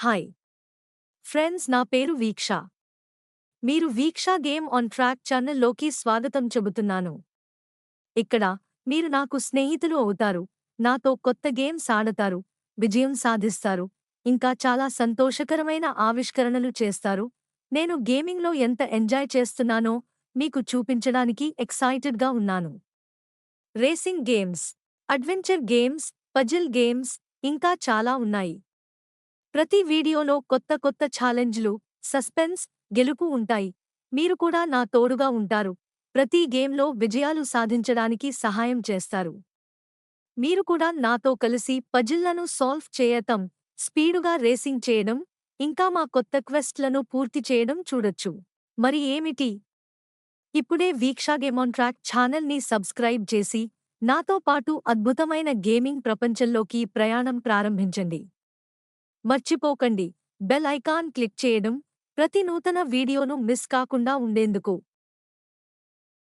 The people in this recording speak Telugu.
హాయ్ ఫ్రెండ్స్, నా పేరు వీక్ష. మీరు వీక్ష గేమ్ ఆన్ ట్రాక్ ఛానల్లోకి స్వాగతం చెబుతున్నాను. ఇక్కడ మీరు నాకు స్నేహితులు అవుతారు, నాతో కొత్త గేమ్స్ ఆడతారు, విజయం సాధిస్తారు, ఇంకా చాలా సంతోషకరమైన ఆవిష్కరణలు చేస్తారు. నేను గేమింగ్లో ఎంత ఎంజాయ్ చేస్తున్నానో మీకు చూపించడానికి ఎక్సైటెడ్గా ఉన్నాను. Racing games, adventure games, puzzle games, ఇంకా చాలా ఉన్నాయి. ప్రతి వీడియోలో కొత్త కొత్త ఛాలెంజ్లు, సస్పెన్స్, గెలుపు ఉంటాయి. మీరు కూడా నా తోడుగా ఉంటారు. ప్రతి గేమ్లో విజయాలు సాధించడానికి సహాయం చేస్తారు. మీరు కూడా నాతో కలిసి పజిల్లను సాల్వ్ చేయటం, స్పీడుగా రేసింగ్ చేయడం, ఇంకా మా కొత్త క్వెస్ట్లను పూర్తి చేయడం చూడొచ్చు. మరి ఏమిటి? ఇప్పుడే వీక్షా గేమ్ ఆన్ ట్రాక్ ఛానల్ని సబ్స్క్రైబ్ చేసి నాతో పాటు అద్భుతమైన గేమింగ్ ప్రపంచంలోకి ప్రయాణం ప్రారంభించండి. మర్చిపోకండి, బెల్ ఐకాన్ క్లిక్ చేయడం, ప్రతి నూతన వీడియోను మిస్ కాకుండా ఉండేందుకు.